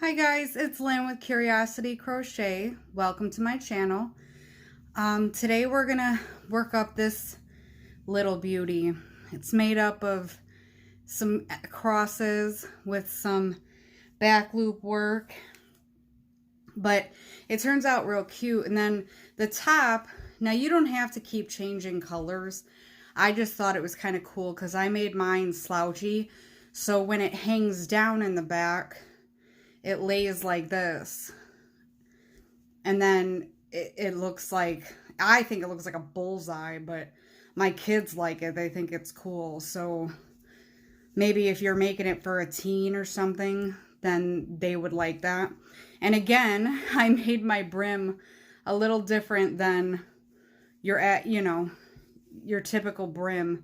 Hi guys, it's Lynn with Curiosity Crochet. Welcome to my channel. Today we're gonna work up this little beauty. It's made up of some crosses with some back loop work, but it turns out real cute. And then the top, now you don't have to keep changing colors. I just thought it was kind of cool because I made mine slouchy, so when it hangs down in the back, it lays like this, and then it looks like, I think it looks like a bullseye, but my kids like it. They think it's cool. So maybe if you're making it for a teen or something, then they would like that. And again, I made my brim a little different than your typical brim.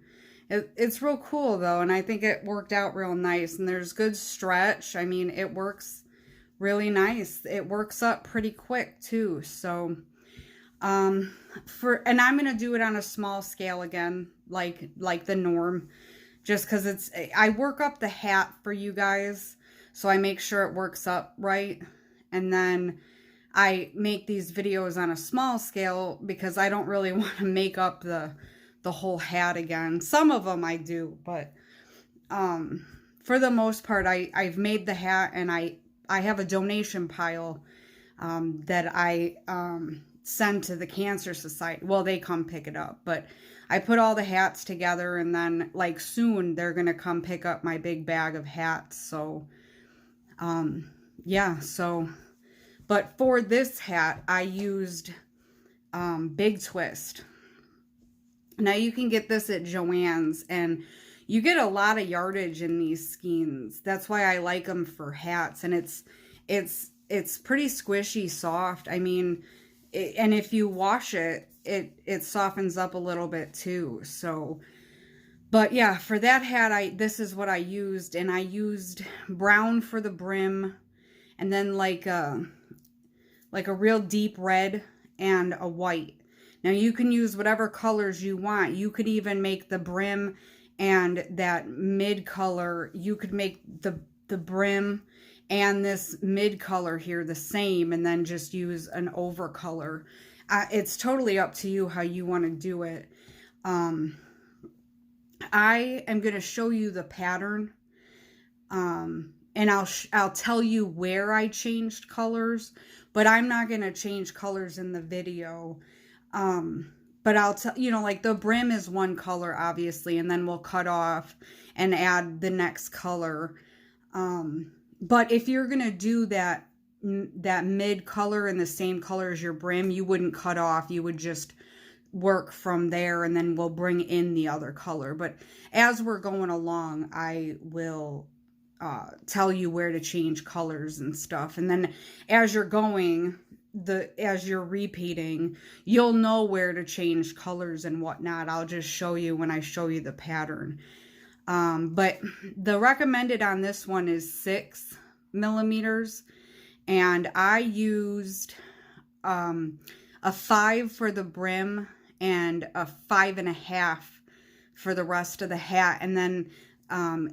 It's real cool though, and I think it worked out real nice, and there's good stretch. I mean, it works really nice. It works up pretty quick too. So and I'm gonna do it on a small scale again, like the norm, just because I work up the hat for you guys, so I make sure it works up right, and then I make these videos on a small scale because I don't really want to make up the whole hat again. Some of them I do, but for the most part, I've made the hat, and I have a donation pile that I send to the Cancer Society. Well, they come pick it up, but I put all the hats together, and then like soon they're gonna come pick up my big bag of hats. So yeah, so but for this hat I used Big Twist. Now you can get this at Joanns, and you get a lot of yardage in these skeins. That's why I like them for hats, and it's pretty squishy soft. I mean, and if you wash it, it softens up a little bit too. So, but yeah, for that hat, this is what I used, and I used brown for the brim, and then like a real deep red and a white. Now you can use whatever colors you want. You could even make the brim and that mid color, you could make the brim and this mid color here the same, and then just use an over color. It's totally up to you how you want to do it. I am going to show you the pattern, and I'll tell you where I changed colors, but I'm not going to change colors in the video. But I'll tell you, like the brim is one color, obviously, and then we'll cut off and add the next color. But if you're going to do that mid color in the same color as your brim, you wouldn't cut off. You would just work from there, and then we'll bring in the other color. But as we're going along, I will tell you where to change colors and stuff. And then as you're going, as you're repeating, you'll know where to change colors and whatnot. I'll just show you when I show you the pattern. But the recommended on this one is 6 millimeters, and I used a 5 for the brim and a 5.5 for the rest of the hat, and then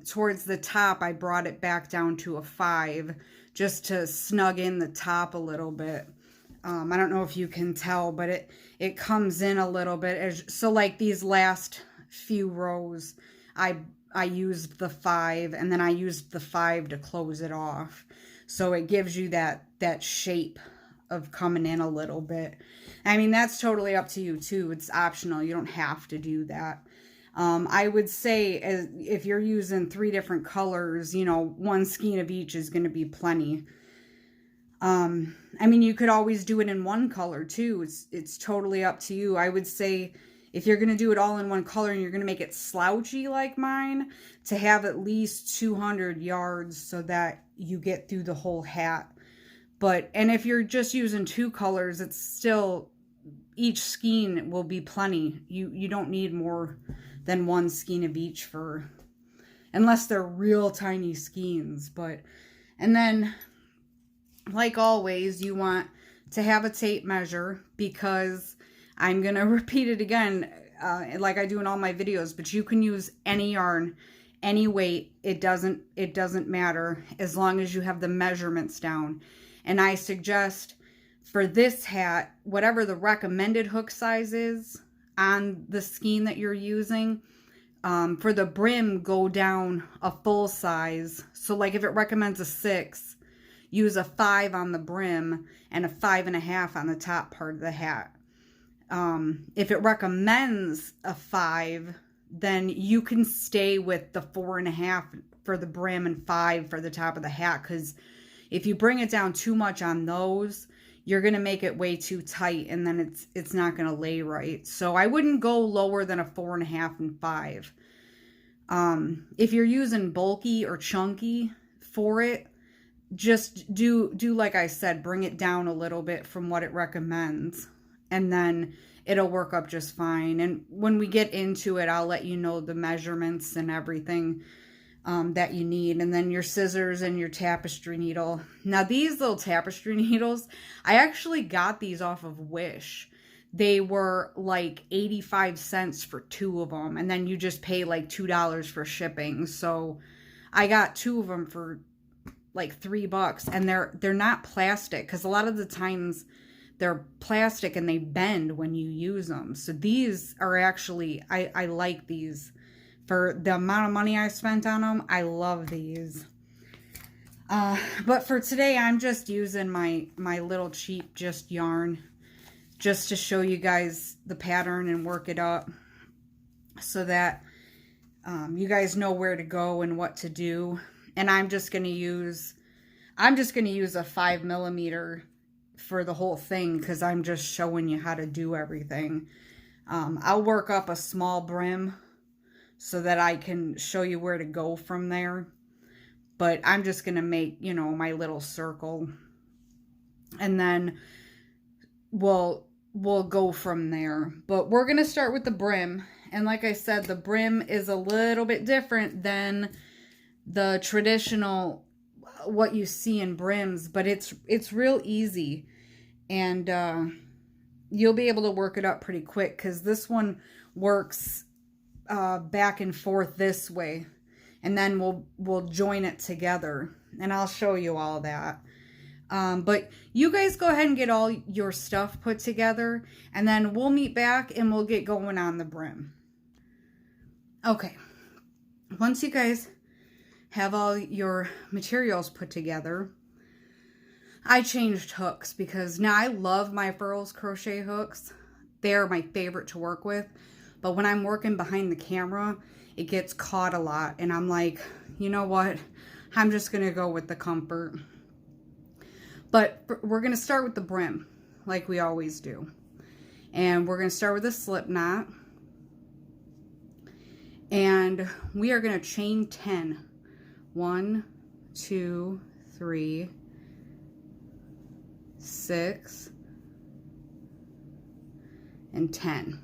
towards the top I brought it back down to a 5 just to snug in the top a little bit. I don't know if you can tell, but it comes in a little bit. So like these last few rows, I used the 5, and then I used the 5 to close it off. So it gives you that shape of coming in a little bit. I mean, that's totally up to you too. It's optional. You don't have to do that. I would say if you're using 3 different colors, you know, 1 skein of each is going to be plenty. I mean, you could always do it in 1 color too. It's totally up to you. I would say if you're going to do it all in 1 color and you're going to make it slouchy like mine, to have at least 200 yards so that you get through the whole hat. And if you're just using 2 colors, it's still, each skein will be plenty. You don't need more than 1 skein of each unless they're real tiny skeins. And then, like always, you want to have a tape measure, because I'm going to repeat it again, like I do in all my videos, but you can use any yarn, any weight, it doesn't matter as long as you have the measurements down. And I suggest for this hat, whatever the recommended hook size is on the skein that you're using, for the brim, go down a full size. So like if it recommends a 6, use a 5 on the brim and a 5.5 on the top part of the hat. If it recommends a 5, then you can stay with the 4.5 for the brim and 5 for the top of the hat. Because if you bring it down too much on those, you're going to make it way too tight, and then it's not going to lay right. So I wouldn't go lower than a 4.5 and 5. If you're using bulky or chunky for it, just do like I said, bring it down a little bit from what it recommends, and then it'll work up just fine. And when we get into it, I'll let you know the measurements and everything that you need. And then your scissors and your tapestry needle. Now these little tapestry needles, I actually got these off of Wish. They were like 85 cents for 2 of them, and then you just pay like $2 for shipping. So I got 2 of them for like $3, and they're not plastic, because a lot of the times they're plastic and they bend when you use them. So these are actually, I like these. For the amount of money I spent on them, I love these. But for today, I'm just using my little cheap just yarn, just to show you guys the pattern and work it up, so that you guys know where to go and what to do. And I'm just gonna use a 5mm for the whole thing, because I'm just showing you how to do everything. I'll work up a small brim so that I can show you where to go from there. But I'm just gonna make, you know, my little circle, and then we'll go from there. But we're gonna start with the brim. And like I said, the brim is a little bit different than the traditional, what you see in brims, but it's real easy, and you'll be able to work it up pretty quick, because this one works back and forth this way, and then we'll join it together, and I'll show you all that. But you guys go ahead and get all your stuff put together, and then we'll meet back and we'll get going on the brim. Okay, once you guys have all your materials put together, I changed hooks, because now I love my Furls crochet hooks. They're my favorite to work with. But when I'm working behind the camera, it gets caught a lot. And I'm like, you know what? I'm just going to go with the comfort. But we're going to start with the brim, like we always do. And we're going to start with a slip knot. And we are going to chain 10. 1, 2, 3, 6, and 10.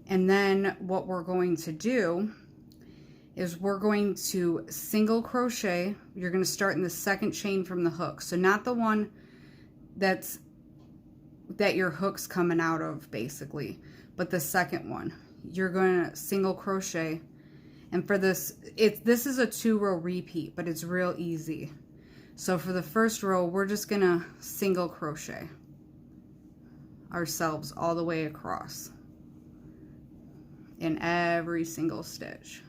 And then what we're going to do is we're going to single crochet. You're going to start in the second chain from the hook. So not the one that your hook's coming out of, basically, but the second one. You're going to single crochet. And for this, this is a 2-row repeat, but it's real easy. So for the first row, we're just gonna single crochet ourselves all the way across in every single stitch.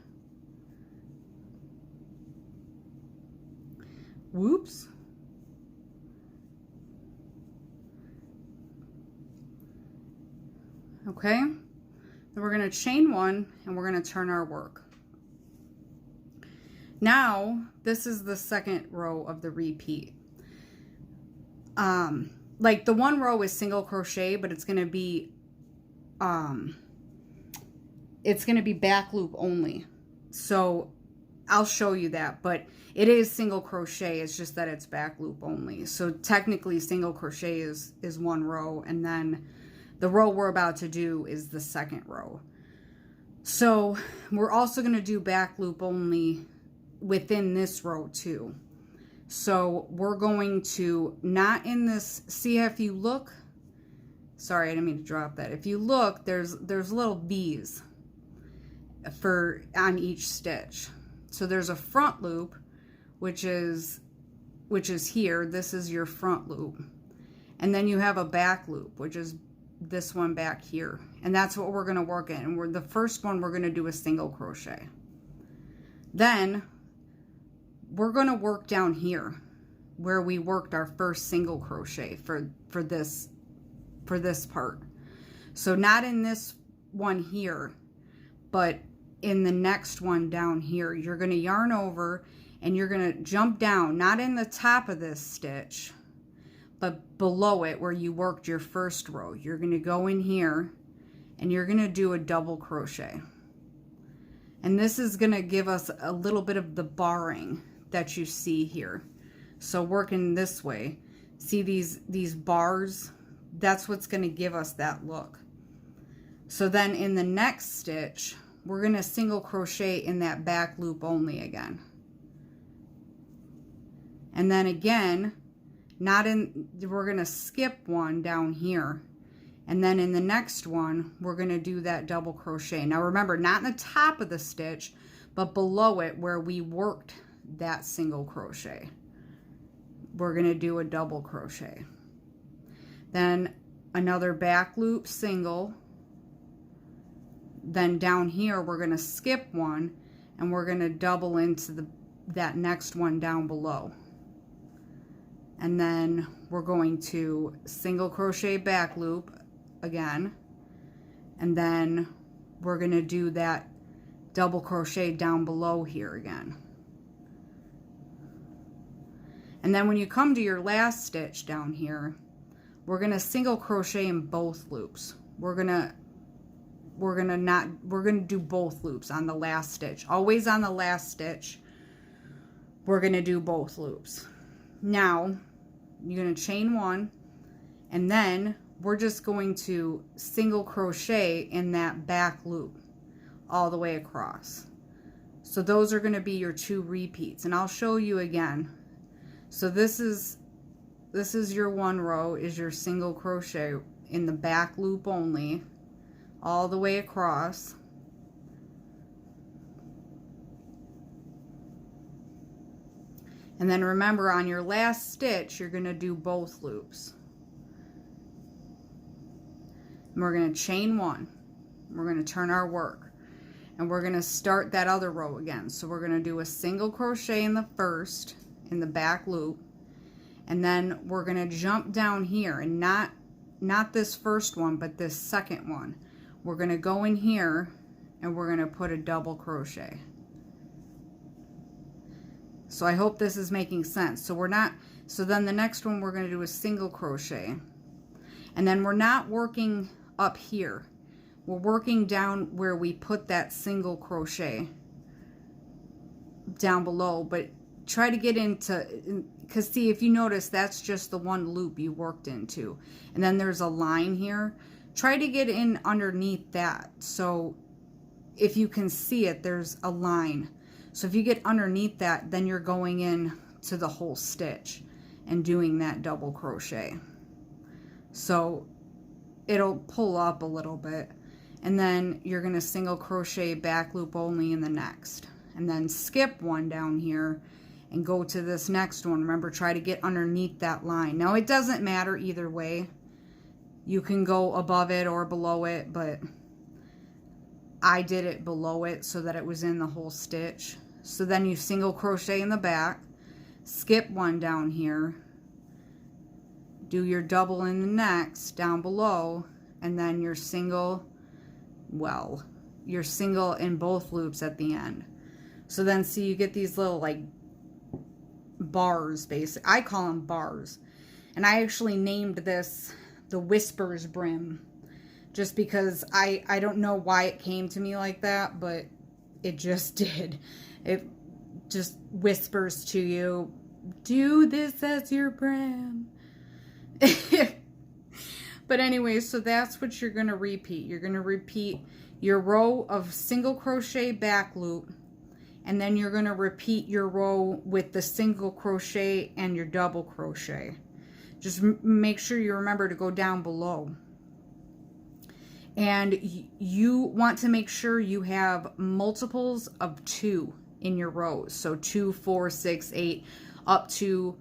Whoops. Okay, then we're gonna chain 1 and we're gonna turn our work. Now, this is the second row of the repeat. Like the one row is single crochet, but it's gonna be back loop only. So I'll show you that, but it is single crochet. It's just that it's back loop only. So technically single crochet is 1 row, and then the row we're about to do is the second row. So we're also gonna do back loop only within this row too. So we're going to, not in this, see if you look, sorry, I didn't mean to drop that. If you look, there's little V's. on each stitch. So there's a front loop, which is here. This is your front loop. And then you have a back loop, which is this one back here. And that's what we're going to work in. And the first one, we're going to do a single crochet. Then we're going to work down here where we worked our first single crochet for this part. So not in this one here, but in the next one down here. You're going to yarn over and you're going to jump down, not in the top of this stitch, but below it where you worked your first row. You're going to go in here and you're going to do a double crochet. And this is going to give us a little bit of the barring that you see here. So working this way, see these bars? That's what's going to give us that look. So then in the next stitch, we're going to single crochet in that back loop only again. And then again, we're going to skip one down here. And then in the next one, we're going to do that double crochet. Now remember, not in the top of the stitch, but below it where we worked that single crochet. We're going to do a double crochet. Then another back loop single. Then down here, we're going to skip one and we're going to double into that next one down below. And then we're going to single crochet back loop again. And then we're going to do that double crochet down below here again. And then when you come to your last stitch down here, we're going to single crochet in both loops. We're going to do both loops on the last stitch. Always on the last stitch, we're going to do both loops. Now, you're going to chain one, and then we're just going to single crochet in that back loop all the way across. So those are going to be your 2 repeats, and I'll show you again. So this is your 1 row, is your single crochet in the back loop only, all the way across. And then remember, on your last stitch, you're going to do both loops. And we're going to chain one. We're going to turn our work. And we're going to start that other row again. So we're going to do a single crochet in the first, in the back loop. And then we're going to jump down here, and not this first one, but this second one. We're going to go in here and we're going to put a double crochet. So I hope this is making sense. So then the next one we're going to do a single crochet. And then we're not working up here. We're working down where we put that single crochet down below, but try to get into, because see, if you notice, that's just the 1 loop you worked into. And then there's a line here. Try to get in underneath that. So if you can see it, there's a line. So if you get underneath that, then you're going in to the whole stitch and doing that double crochet. So it'll pull up a little bit. And then you're going to single crochet back loop only in the next. And then skip one down here and go to this next one. Remember, try to get underneath that line. Now, it doesn't matter either way. You can go above it or below it, but I did it below it so that it was in the whole stitch. So then you single crochet in the back, skip one down here, do your double in the next down below, and then your single, your single in both loops at the end. So then see, you get these little like bars, basically. I call them bars. And I actually named this the Whispers brim, just because I don't know why it came to me like that, but it just did. It just whispers to you, do this as your brim. But anyway, so that's what you're going to repeat. You're going to repeat your row of single crochet back loop, and then you're going to repeat your row with the single crochet and your double crochet. Just make sure you remember to go down below. And you want to make sure you have multiples of 2 in your rows. So 2, 4, 6, 8, up to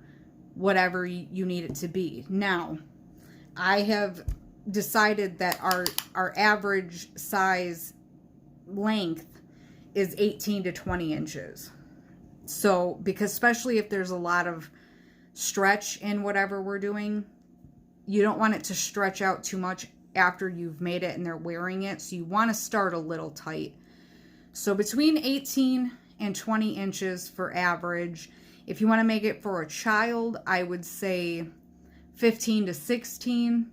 whatever you need it to be. Now, I have decided that our average size length is 18 to 20 inches. So, because especially if there's a lot of stretch in whatever we're doing, you don't want it to stretch out too much after you've made it and they're wearing it. So you want to start a little tight. So between 18 and 20 inches for average. If you want to make it for a child, I would say 15 to 16.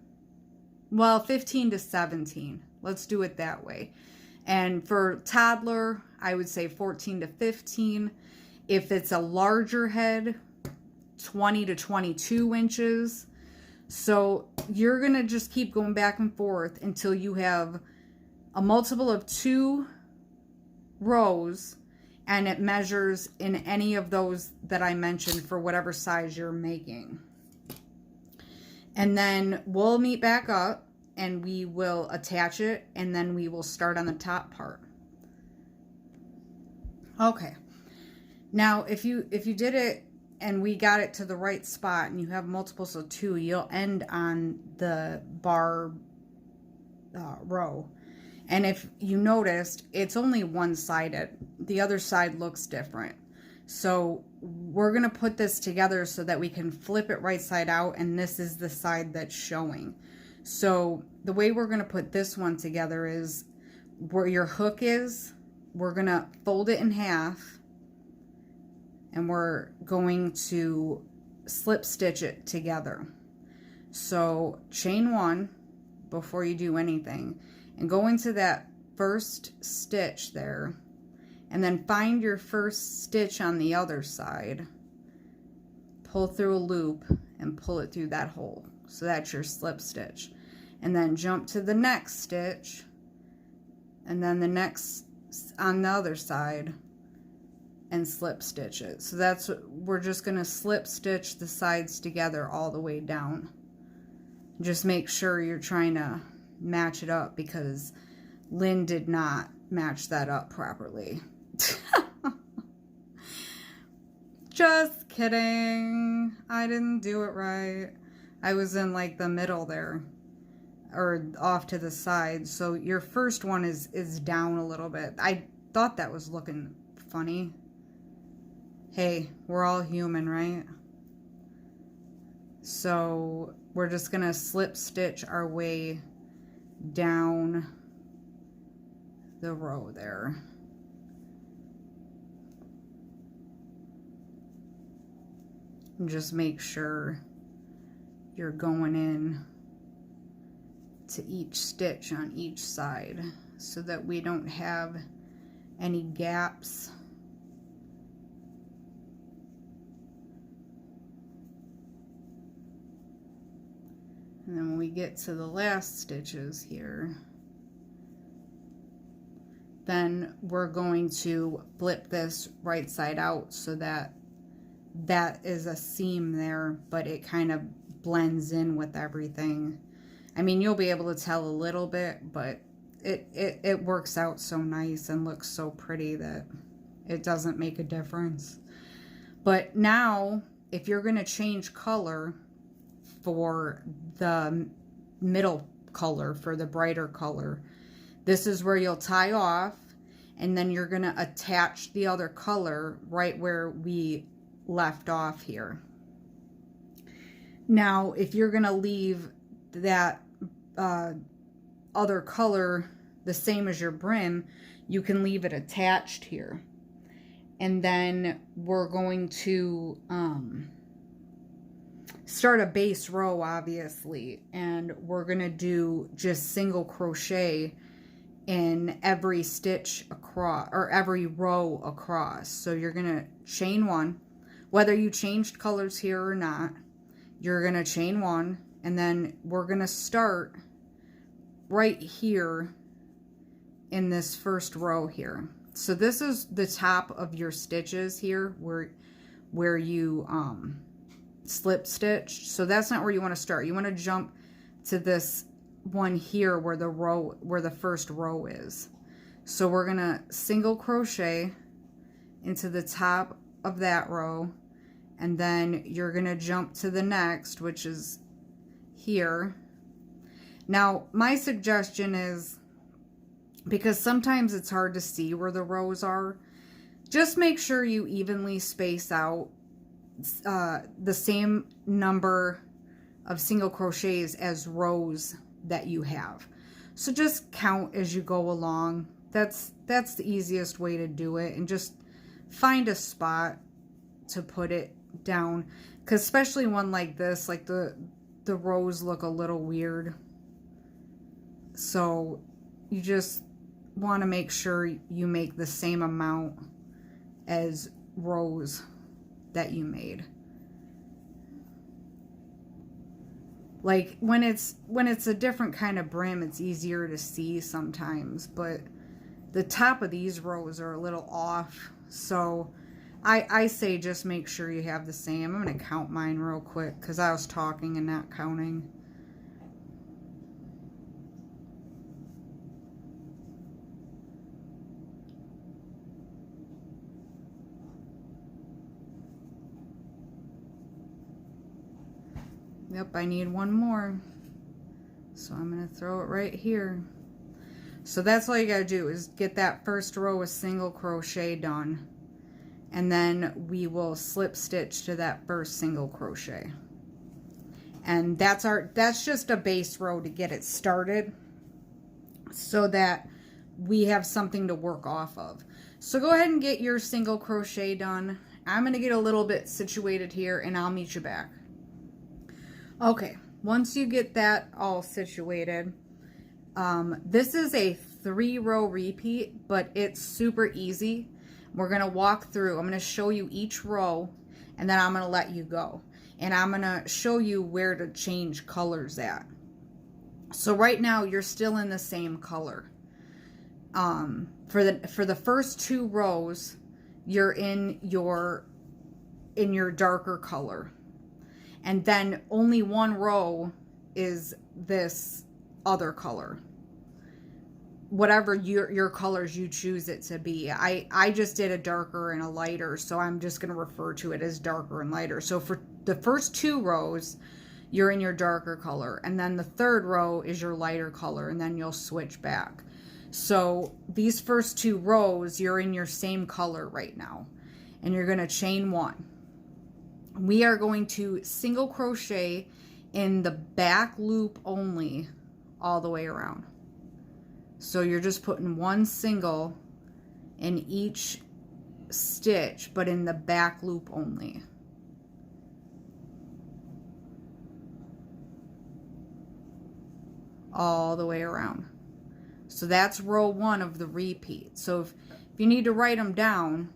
Well, 15 to 17. Let's do it that way. And for toddler, I would say 14 to 15. If it's a larger head, 20 to 22 inches. So you're going to just keep going back and forth until you have a multiple of 2 rows and it measures in any of those that I mentioned for whatever size you're making. And then we'll meet back up and we will attach it and then we will start on the top part. Okay. Now, if you did it and we got it to the right spot and you have multiples of 2, you'll end on the bar row. And if you noticed, it's only one-sided. The other side looks different. So we're going to put this together so that we can flip it right side out, and this is the side that's showing. So the way we're going to put this one together is where your hook is, we're going to fold it in half. And we're going to slip stitch it together. So chain 1 before you do anything and go into that first stitch there and then find your first stitch on the other side, pull through a loop and pull it through that hole. So that's your slip stitch. And then jump to the next stitch and then the next on the other side and slip stitch it. So that's what we're just going to slip stitch the sides together all the way down. Just make sure you're trying to match it up because Lynn did not match that up properly. Just kidding. I didn't do it right. I was in like the middle there or off to the side. So your first one is down a little bit. I thought that was looking funny. Hey, we're all human, right? So we're just gonna slip stitch our way down the row there. And just make sure you're going in to each stitch on each side so that we don't have any gaps. And then when we get to the last stitches here, then we're going to flip this right side out so that that is a seam there, but it kind of blends in with everything. I mean, you'll be able to tell a little bit, but it works out so nice and looks so pretty that it doesn't make a difference. But now, if you're going to change color for the middle color, for the brighter color, this is where you'll tie off, and then you're going to attach the other color right where we left off here. Now, if you're going to leave that other color the same as your brim, you can leave it attached here. And then we're going to start a base row, obviously, and we're going to do just single crochet in every stitch across, or every row across. So you're going to chain 1. Whether you changed colors here or not, you're going to chain 1, and then we're going to start right here in this first row here. So this is the top of your stitches here where you slip stitched. So that's not where you want to start. You want to jump to this one here where the first row is. So we're gonna single crochet into the top of that row, and then you're gonna jump to the next, which is here. Now my suggestion is, because sometimes it's hard to see where the rows are, just make sure you evenly space out the same number of single crochets as rows that you have. So just count as you go along. That's the easiest way to do it, and just find a spot to put it down, because especially one like this, like the rows look a little weird. So you just want to make sure you make the same amount as rows that you made. Like when it's a different kind of brim, it's easier to see sometimes, but the top of these rows are a little off. So I say just make sure you have the same. I'm going to count mine real quick because I was talking and not counting. Yep, I need one more. So I'm going to throw it right here. So that's all you got to do is get that first row of single crochet done. And then we will slip stitch to that first single crochet. And that's just a base row to get it started, so that we have something to work off of. So go ahead and get your single crochet done. I'm going to get a little bit situated here and I'll meet you back. Okay, once you get that all situated, this is a 3-row repeat, but it's super easy. We're going to walk through. I'm going to show you each row, and then I'm going to let you go. And I'm going to show you where to change colors at. So right now, you're still in the same color. For the first 2 rows, you're in your darker color. And then only 1 row is this other color. Whatever your colors you choose it to be. I just did a darker and a lighter, so I'm just going to refer to it as darker and lighter. So for the first 2 rows, you're in your darker color, and then the 3rd row is your lighter color, and then you'll switch back. So these first 2 rows, you're in your same color right now, and you're going to chain 1. We are going to single crochet in the back loop only all the way around. So you're just putting 1 single in each stitch, but in the back loop only. All the way around. So that's row 1 of the repeat. So if you need to write them down,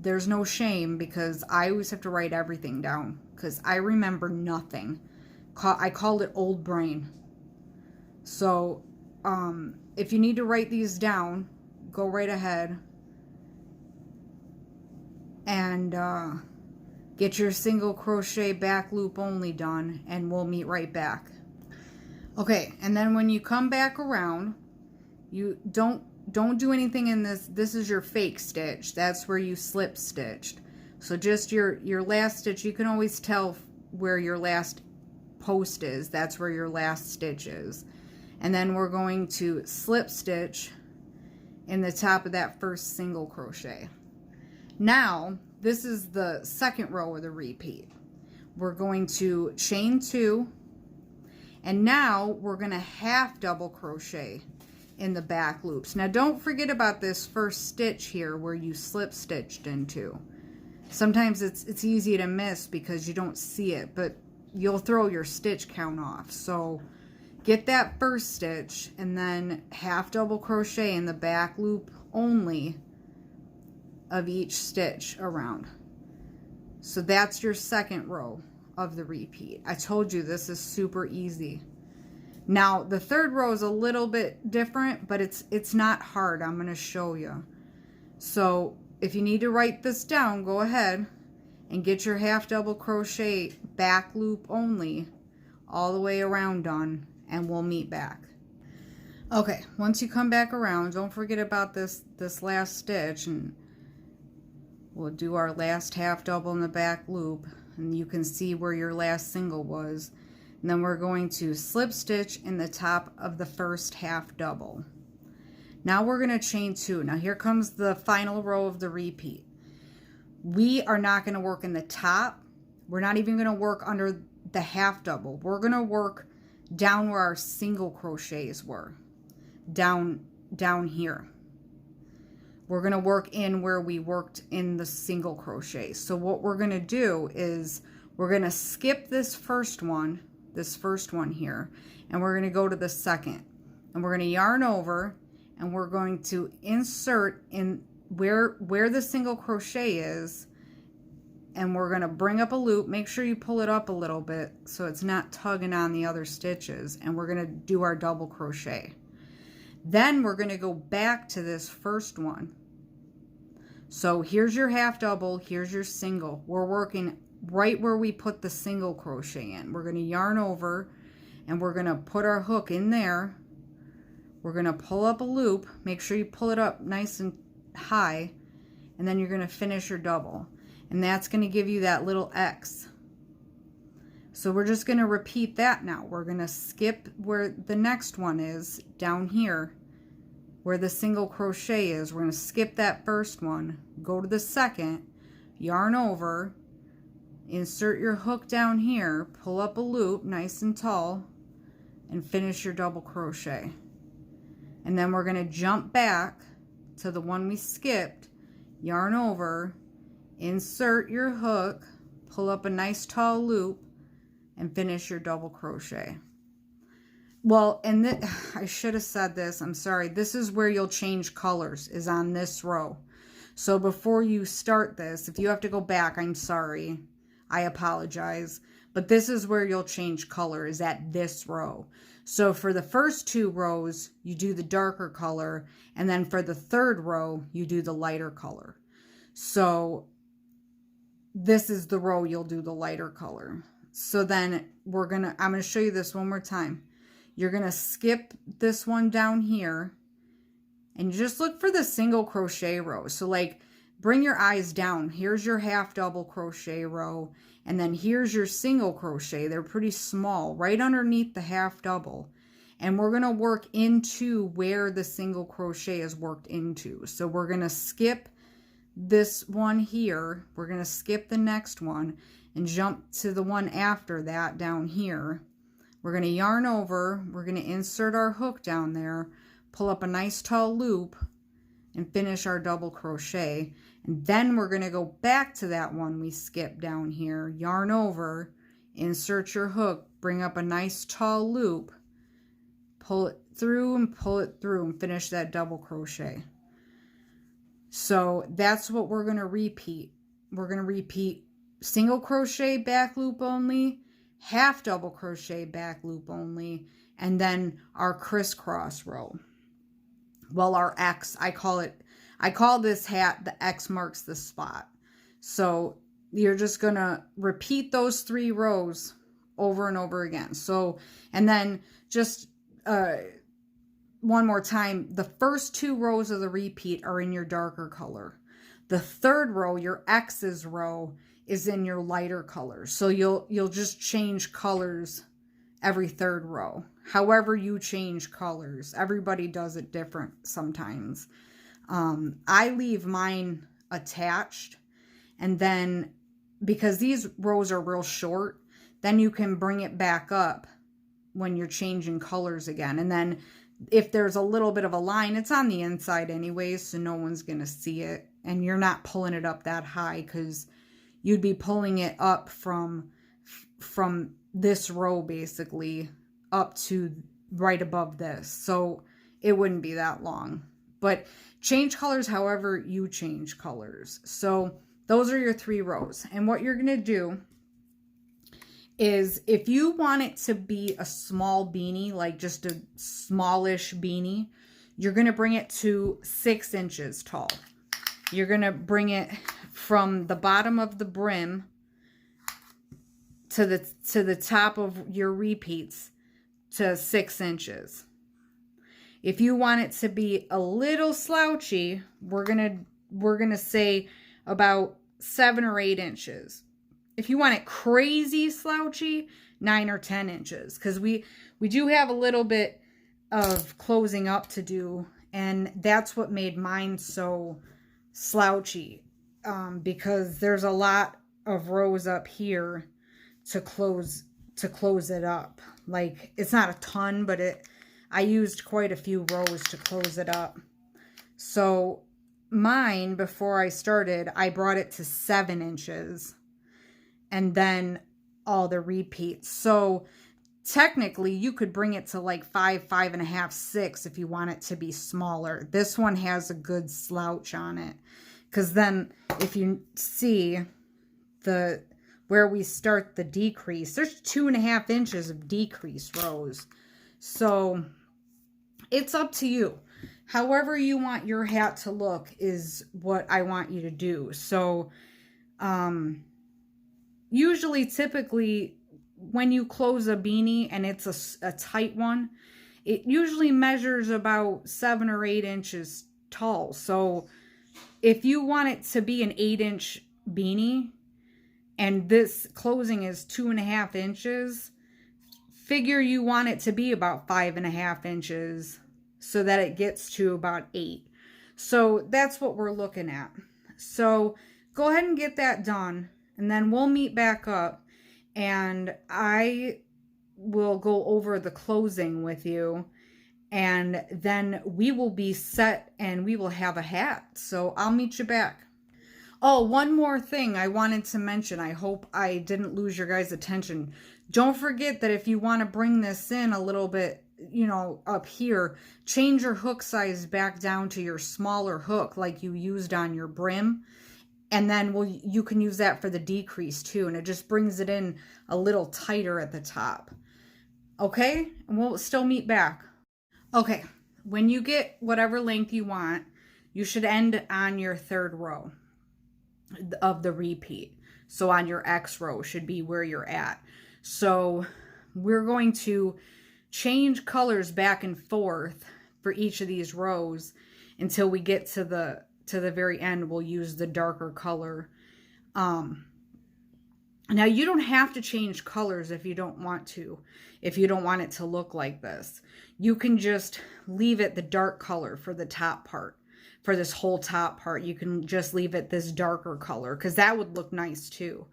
there's no shame, because I always have to write everything down because I remember nothing. I called it old brain. So if you need to write these down, go right ahead and get your single crochet back loop only done, and we'll meet right back. Okay, and then when you come back around, you don't do anything in this. This is your fake stitch. That's where you slip stitched. So just your last stitch, you can always tell where your last post is. That's where your last stitch is. And then we're going to slip stitch in the top of that first single crochet. Now, this is the 2nd row of the repeat. We're going to chain 2, and now we're going to half double crochet in the back loops. Now don't forget about this first stitch here where you slip stitched into. Sometimes it's easy to miss because you don't see it, but you'll throw your stitch count off. So get that first stitch and then half double crochet in the back loop only of each stitch around. So that's your 2nd row of the repeat. I told you this is super easy. Now the 3rd row is a little bit different, but it's not hard. I'm going to show you. So if you need to write this down, go ahead and get your half double crochet back loop only all the way around done, and we'll meet back. Okay, once you come back around, don't forget about this last stitch, and we'll do our last half double in the back loop, and you can see where your last single was. And then we're going to slip stitch in the top of the first half double. Now we're going to chain 2. Now here comes the final row of the repeat. We are not going to work in the top. We're not even going to work under the half double. We're going to work down where our single crochets were. Down here. We're going to work in where we worked in the single crochet. So what we're going to do is we're going to skip this first one here, and we're going to go to the second, and we're going to yarn over, and we're going to insert in where the single crochet is, and we're going to bring up a loop. Make sure you pull it up a little bit so it's not tugging on the other stitches, and we're going to do our double crochet. Then we're going to go back to this first one. So here's your half double, here's your single. We're working right where we put the single crochet in. We're going to yarn over, and we're going to put our hook in there. We're going to pull up a loop. Make sure you pull it up nice and high, and then you're going to finish your double, and that's going to give you that little X. So we're just going to repeat that now. We're going to skip where the next one is, down here where the single crochet is. We're going to skip that first one, go to the second, yarn over, insert your hook down here, pull up a loop nice and tall, and finish your double crochet. And then we're going to jump back to the one we skipped, yarn over, insert your hook, pull up a nice tall loop, and finish your double crochet. Well, and I should have said this, I'm sorry. This is where you'll change colors, is on this row. So before you start this, if you have to go back, I'm sorry. I apologize, but this is where you'll change color, is at this row. So for the first 2 rows, you do the darker color, and then for the third row, you do the lighter color. So this is the row you'll do the lighter color. So then I'm gonna show you this one more time. You're gonna skip this one down here, and just look for the single crochet row. So like, bring your eyes down. Here's your half double crochet row, and then here's your single crochet. They're pretty small, right underneath the half double. And we're gonna work into where the single crochet is worked into. So we're gonna skip this one here. We're gonna skip the next one and jump to the one after that down here. We're gonna yarn over, we're gonna insert our hook down there, pull up a nice tall loop, and finish our double crochet. And then we're going to go back to that one we skipped down here, yarn over, insert your hook, bring up a nice tall loop, pull it through and finish that double crochet. So that's what we're going to repeat. We're going to repeat single crochet back loop only, half double crochet back loop only, and then our crisscross row. Well, our X, I call this hat, the X marks the spot. So you're just going to repeat those 3 rows over and over again. So, and then just one more time, the first 2 rows of the repeat are in your darker color. The third row, your X's row, is in your lighter color. So you'll just change colors every third row. However you change colors. Everybody does it different sometimes. I leave mine attached, and then because these rows are real short, then you can bring it back up when you're changing colors again. And then if there's a little bit of a line, it's on the inside anyways, so no one's going to see it. And you're not pulling it up that high, because you'd be pulling it up from this row basically up to right above this. So it wouldn't be that long. But change colors however you change colors. So those are your 3 rows. And what you're going to do is, if you want it to be a small beanie, like just a smallish beanie, you're going to bring it to 6 inches tall. You're going to bring it from the bottom of the brim to the top of your repeats to 6 inches. If you want it to be a little slouchy, we're gonna say about 7 or 8 inches. If you want it crazy slouchy, 9 or 10 inches, because we do have a little bit of closing up to do, and that's what made mine so slouchy, because there's a lot of rows up here to close it up. Like, it's not a ton, but I used quite a few rows to close it up. So mine, before I started, I brought it to 7 inches and then all the repeats. So technically you could bring it to like 5, 5.5, 6 if you want it to be smaller. This one has a good slouch on it, because then if you see where we start the decrease, there's 2.5 inches of decrease rows. So it's up to you. However you want your hat to look is what I want you to do. So usually, typically, when you close a beanie and it's a tight one, it usually measures about 7 or 8 inches tall. So if you want it to be an 8-inch beanie and this closing is 2.5 inches, figure you want it to be about 5.5 inches so that it gets to about 8. So that's what we're looking at. So go ahead and get that done, and then we'll meet back up and I will go over the closing with you, and then we will be set and we will have a hat. So I'll meet you back. Oh, one more thing I wanted to mention. I hope I didn't lose your guys' attention. Don't forget that if you want to bring this in a little bit, you know, up here, change your hook size back down to your smaller hook like you used on your brim. And then you can use that for the decrease too. And it just brings it in a little tighter at the top. Okay? And we'll still meet back. Okay. When you get whatever length you want, you should end on your 3rd row of the repeat. So on your X row should be where you're at. So we're going to change colors back and forth for each of these rows until we get to the very end. We'll use the darker color. Now you don't have to change colors if you don't want to, if you don't want it to look like this. You can just leave it the dark color for the top part. For this whole top part, you can just leave it this darker color, because that would look nice too.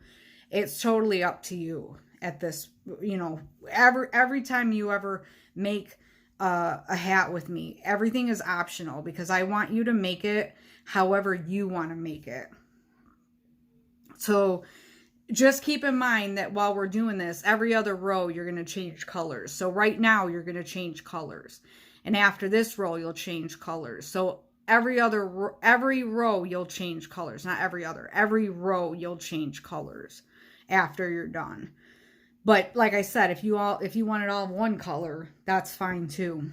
It's totally up to you at this, you know, every time you ever make a hat with me, everything is optional, because I want you to make it however you want to make it. So just keep in mind that while we're doing this, every other row you're going to change colors. So right now you're going to change colors, and after this row you'll change colors. So every row you'll change colors. Not every other. Every row you'll change colors after you're done. But like I said, if you want it all one color, that's fine too.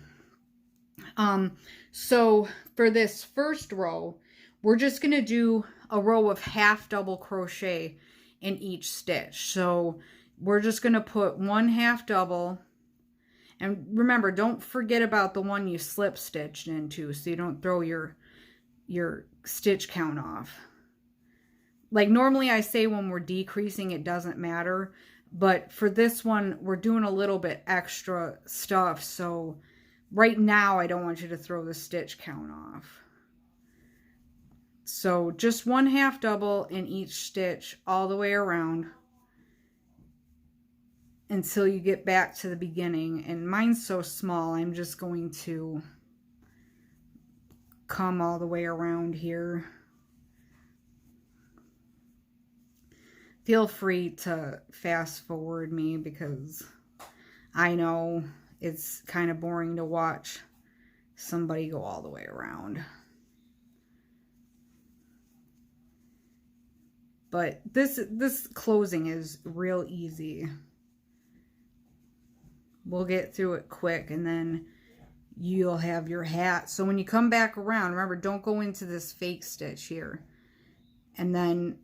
So for this first row, we're just going to do a row of half double crochet in each stitch. So we're just going to put 1 half double. And remember, don't forget about the one you slip stitched into, so you don't throw your stitch count off. Like normally I say when we're decreasing, it doesn't matter. But for this one, we're doing a little bit extra stuff. So right now, I don't want you to throw the stitch count off. So just 1 half double in each stitch all the way around until you get back to the beginning. And mine's so small, I'm just going to come all the way around here. Feel free to fast forward me, because I know it's kind of boring to watch somebody go all the way around. But this closing is real easy. We'll get through it quick, and then you'll have your hat. So when you come back around, remember, don't go into this fake stitch here. And then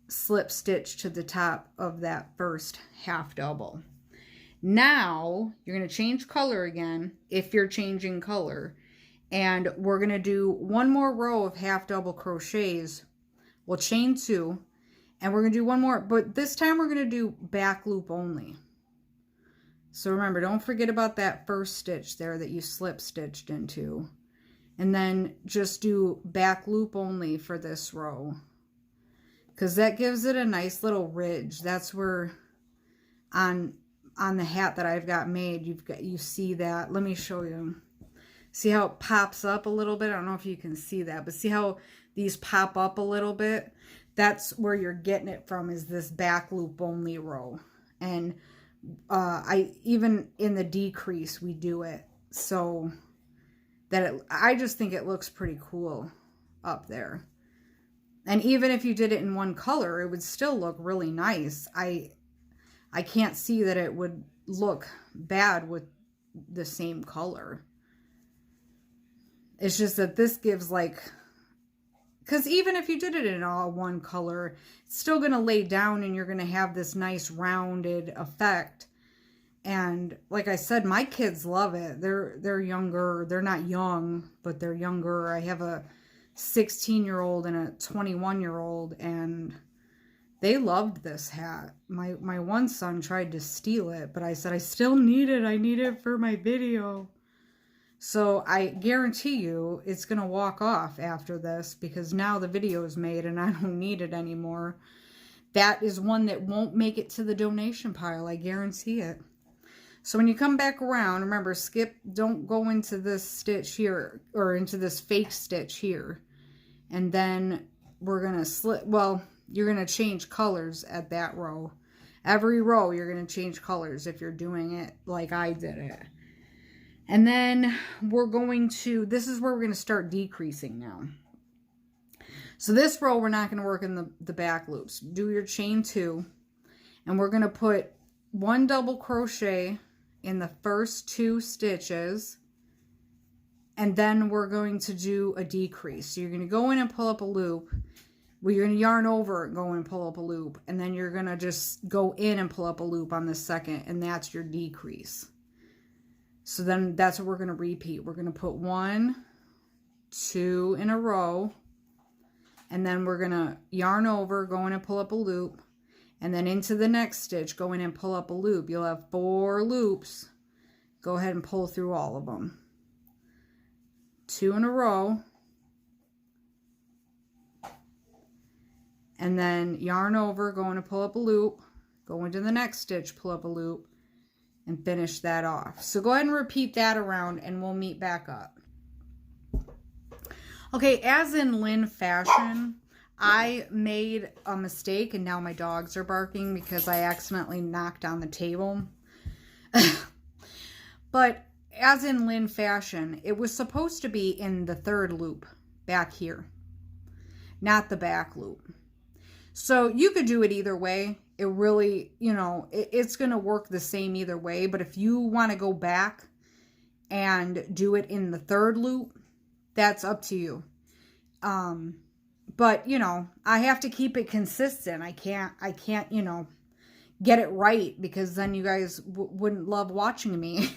slip stitch to the top of that first half double. Now you're going to change color again if you're changing color, and we're going to do one more row of half double crochets. We'll chain 2, and we're going to do one more, but this time we're going to do back loop only. So remember, don't forget about that first stitch there that you slip stitched into, and then just do back loop only for this row, because that gives it a nice little ridge. That's where on the hat that I've got made, you see that. Let me show you. See how it pops up a little bit? I don't know if you can see that, but see how these pop up a little bit? That's where you're getting it from, is this back loop only row. And I even in the decrease we do it so that I just think it looks pretty cool up there. And even if you did it in one color, it would still look really nice. I can't see that it would look bad with the same color. It's just that this gives like, because even if you did it in all one color, it's still going to lay down and you're going to have this nice rounded effect. And like I said, my kids love it. They're younger. They're not young, but they're younger. I have a 16-year-old and a 21-year-old, and they loved this hat. My one son tried to steal it, but I said, I still need it. I need it for my video. So I guarantee you it's going to walk off after this, because now the video is made and I don't need it anymore. That is one that won't make it to the donation pile. I guarantee it. So when you come back around, remember, don't go into this stitch here, or into this fake stitch here. And then we're going to slip, well, you're going to change colors at that row. Every row you're going to change colors if you're doing it like I did it. And then we're going to, this is where we're going to start decreasing now. So this row, we're not going to work in the back loops. Do your chain 2, and we're going to put 1 double crochet in the first 2 stitches, and then we're going to do a decrease. So you're going to go in and pull up a loop. Well, you're going to yarn over it, go and pull up a loop, and then you're going to just go in and pull up a loop on the second, and that's your decrease. So then that's what we're going to repeat. We're going to put 1, 2 in a row, and then we're going to yarn over, go in and pull up a loop, and then into the next stitch, go in and pull up a loop. You'll have 4 loops. Go ahead and pull through all of them. 2 in a row, and then yarn over, go in and pull up a loop, go into the next stitch, pull up a loop, and finish that off. So go ahead and repeat that around, and we'll meet back up. Okay, as in Lynn fashion, I made a mistake, and now my dogs are barking because I accidentally knocked on the table. But as in Lynn fashion, it was supposed to be in the 3rd loop back here, not the back loop. So you could do it either way. It really, you know, it's going to work the same either way. But if you want to go back and do it in the 3rd loop, that's up to you. But, you know, I have to keep it consistent. I can't, you know, get it right, because then you guys wouldn't love watching me.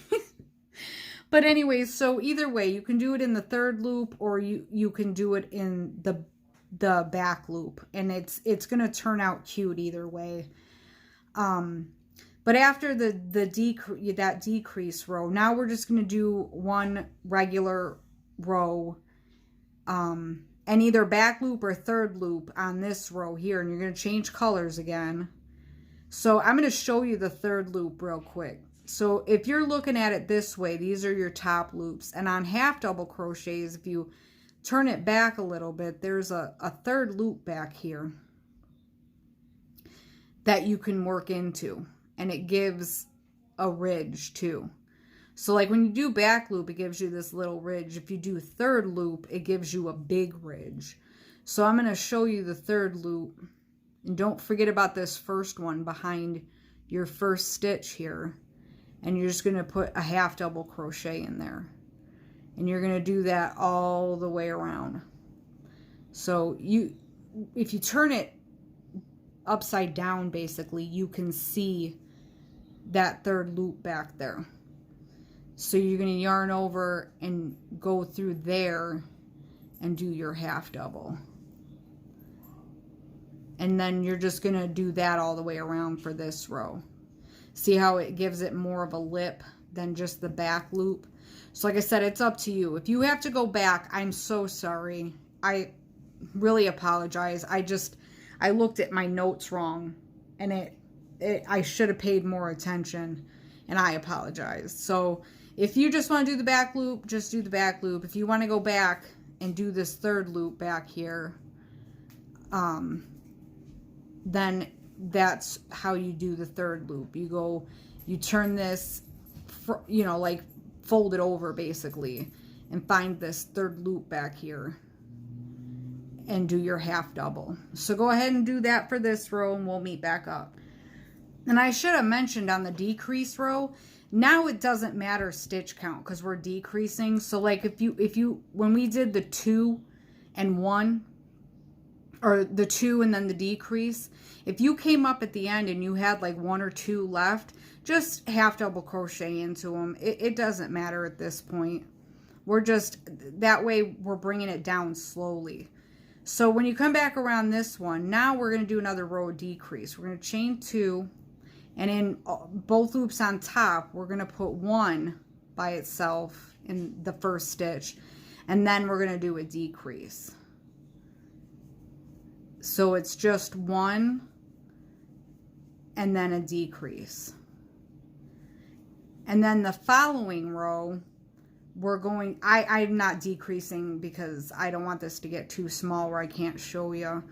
But anyways, so either way, you can do it in the 3rd loop, or you can do it in the back loop, and it's going to turn out cute either way. But after that decrease row, now we're just going to do 1 regular row, and either back loop or 3rd loop on this row here, and you're going to change colors again. So I'm going to show you the 3rd loop real quick. So if you're looking at it this way, these are your top loops, and on half double crochets, if you turn it back a little bit, there's a 3rd loop back here that you can work into, and it gives a ridge too. So like when you do back loop, it gives you this little ridge. If you do 3rd loop, it gives you a big ridge. So I'm going to show you the 3rd loop, and don't forget about this first one behind your first stitch here, and you're just going to put a half double crochet in there. And you're going to do that all the way around. So if you turn it upside down basically, you can see that third loop back there. So you're going to yarn over and go through there and do your half double. And then you're just going to do that all the way around for this row. See how it gives it more of a lip than just the back loop? So like I said, it's up to you. If you have to go back, I'm so sorry. I really apologize. I looked at my notes wrong, and I should have paid more attention, and I apologize. So if you just want to do the back loop, just do the back loop. If you want to go back and do this third loop back here, then that's how you do the third loop. You turn this, you know, like fold it over basically, and find this third loop back here and do your half double. So go ahead and do that for this row, and we'll meet back up. And I should have mentioned on the decrease row, now it doesn't matter stitch count because we're decreasing. So like if you when we did the 2 and 1, or the 2 and then the decrease, if you came up at the end and you had like 1 or 2 left, just half double crochet into them. It doesn't matter at this point. We're just, that way we're bringing it down slowly. So when you come back around this one, now we're going to do another row of decrease. We're going to chain 2, and in both loops on top, we're going to put 1 by itself in the first stitch, and then we're going to do a decrease. So it's just 1 and then a decrease. And then the following row, we're going, I'm not decreasing because I don't want this to get too small where I can't show you.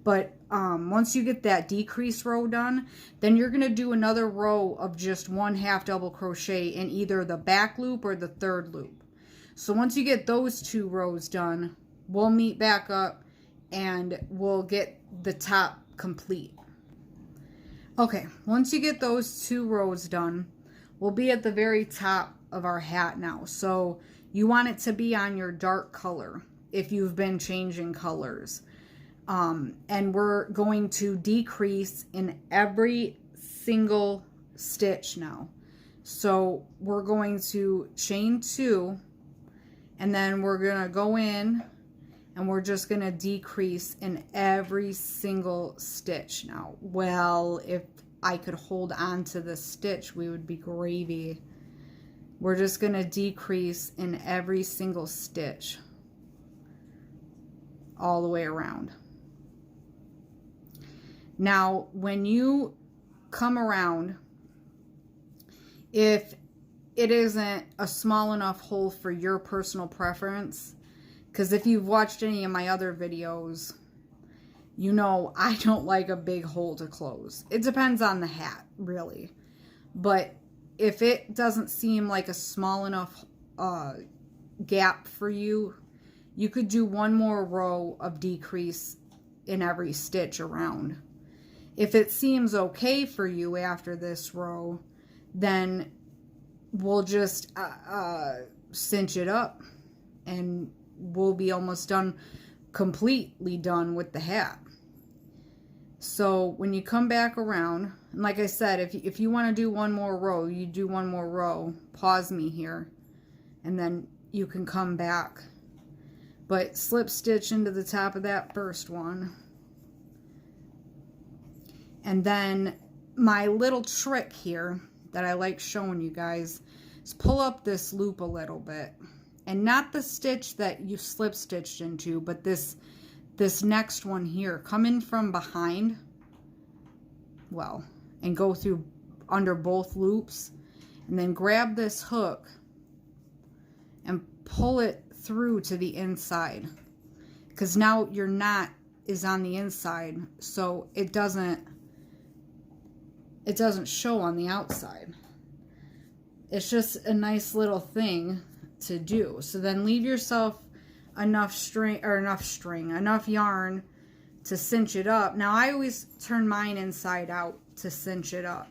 But once you get that decrease row done, then you're going to do another row of just 1 half double crochet in either the back loop or the third loop. So once you get those 2 rows done, we'll meet back up and we'll get the top complete. Okay, once you get those 2 rows done, we'll be at the very top of our hat now. So you want it to be on your dark color if you've been changing colors. And we're going to decrease in every single stitch now. So we're going to chain 2, and then we're going to go in and we're just going to decrease in every single stitch now. Well, if I could hold on to the stitch, we would be gravy. We're just going to decrease in every single stitch all the way around. Now, when you come around, if it isn't a small enough hole for your personal preference, because if you've watched any of my other videos, you know I don't like a big hole to close. It depends on the hat, really. But if it doesn't seem like a small enough gap for you, you could do 1 more row of decrease in every stitch around. If it seems okay for you after this row, then we'll just cinch it up and we'll be almost done, completely done with the hat. So when you come back around, and like I said, if you want to do 1 more row, you do 1 more row, pause me here, and then you can come back. But slip stitch into the top of that first one. And then my little trick here that I like showing you guys is pull up this loop a little bit. And not the stitch that you slip stitched into, but this next one here. Come in from behind, well, and go through under both loops. And then grab this hook and pull it through to the inside. Because now your knot is on the inside, so it doesn't show on the outside. It's just a nice little thing to do. So then leave yourself enough yarn to cinch it up. Now I always turn mine inside out to cinch it up.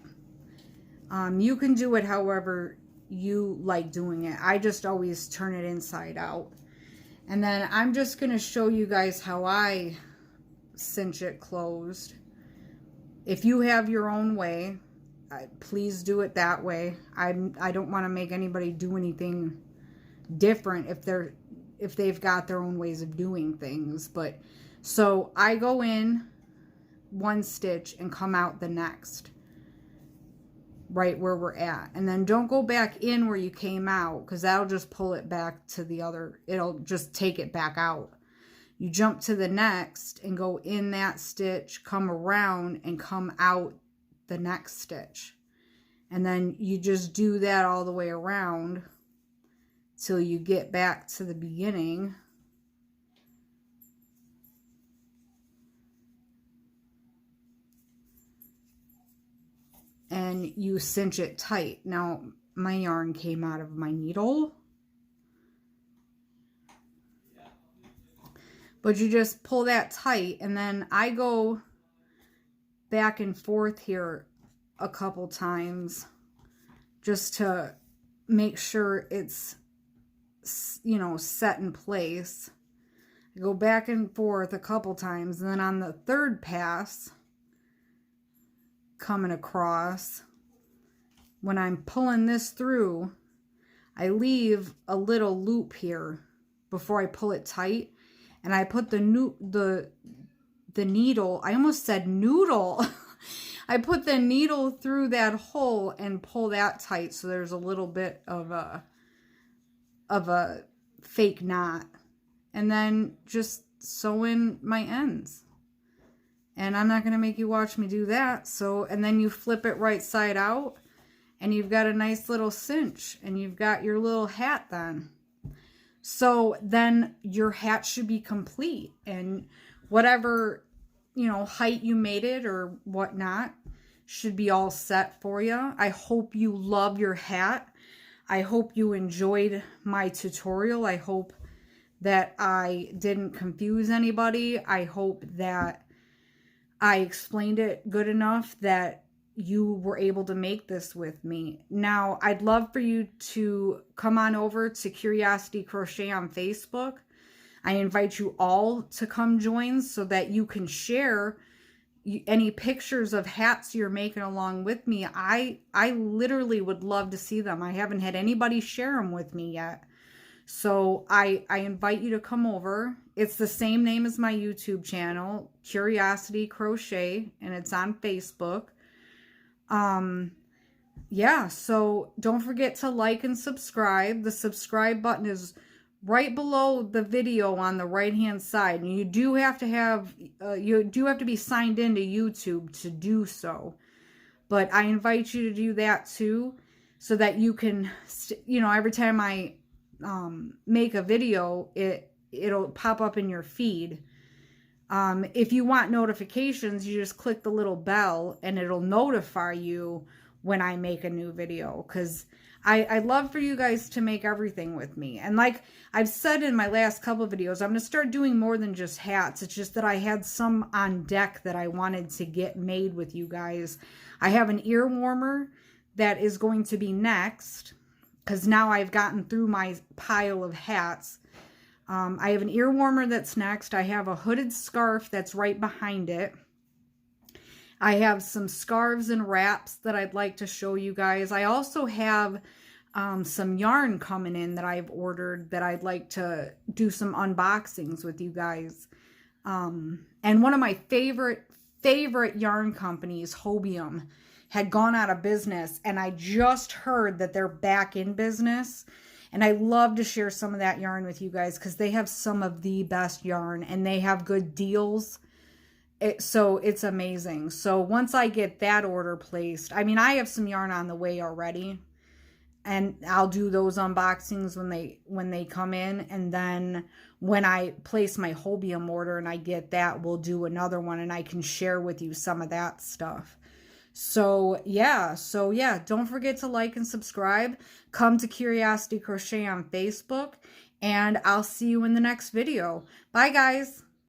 You can do it however you like doing it. I just always turn it inside out. And then I'm just going to show you guys how I cinch it closed If you have your own way, please do it that way. I don't want to make anybody do anything different if they've got their own ways of doing things. But so I go in one stitch and come out the next, right where we're at, and then don't go back in where you came out, because that'll just pull it back to the other, it'll just take it back out. You jump to the next and go in that stitch, come around and come out the next stitch, and then you just do that all the way around till you get back to the beginning. And you cinch it tight. Now, my yarn came out of my needle. But you just pull that tight, and then I go back and forth here a couple times just to make sure it's, you know, set in place. I go back and forth a couple times, and then on the third pass, coming across, when I'm pulling this through, I leave a little loop here before I pull it tight, and I put the needle, I almost said noodle. I put the needle through that hole and pull that tight, so there's a little bit of a fake knot, and then just sew in my ends. And I'm not going to make you watch me do that. So, and then you flip it right side out, and you've got a nice little cinch, and you've got your little hat then. So then your hat should be complete, and whatever, you know, height you made it or whatnot should be all set for you. I hope you love your hat. I hope you enjoyed my tutorial. I hope that I didn't confuse anybody. I hope that I explained it good enough that you were able to make this with me. Now, I'd love for you to come on over to Curiosity Crochet on Facebook. I invite you all to come join so that you can share any pictures of hats you're making along with me. I literally would love to see them. I haven't had anybody share them with me yet. So I invite you to come over. It's the same name as my YouTube channel, Curiosity Crochet, and it's on Facebook. Yeah, so don't forget to like and subscribe. The subscribe button is right below the video on the right hand side, and you do have to be signed into YouTube to do so. But I invite you to do that too, so that you can, you know, every time I make a video, it'll pop up in your feed. If you want notifications, you just click the little bell and it'll notify you when I make a new video, because I'd love for you guys to make everything with me. And like I've said in my last couple of videos, I'm going to start doing more than just hats. It's just that I had some on deck that I wanted to get made with you guys. I have an ear warmer that is going to be next, because now I've gotten through my pile of hats. I have an ear warmer that's next. I have a hooded scarf that's right behind it. I have some scarves and wraps that I'd like to show you guys. I also have some yarn coming in that I've ordered that I'd like to do some unboxings with you guys. And one of my favorite yarn companies, Hobium, had gone out of business, and I just heard that they're back in business, and I love to share some of that yarn with you guys because they have some of the best yarn and they have good deals. So it's amazing. So once I get that order placed, I mean, I have some yarn on the way already, and I'll do those unboxings when they come in, and then when I place my Hobium order and I get that, we'll do another one and I can share with you some of that stuff. So yeah, don't forget to like and subscribe. Come to Curiosity Crochet on Facebook, and I'll see you in the next video. Bye, guys.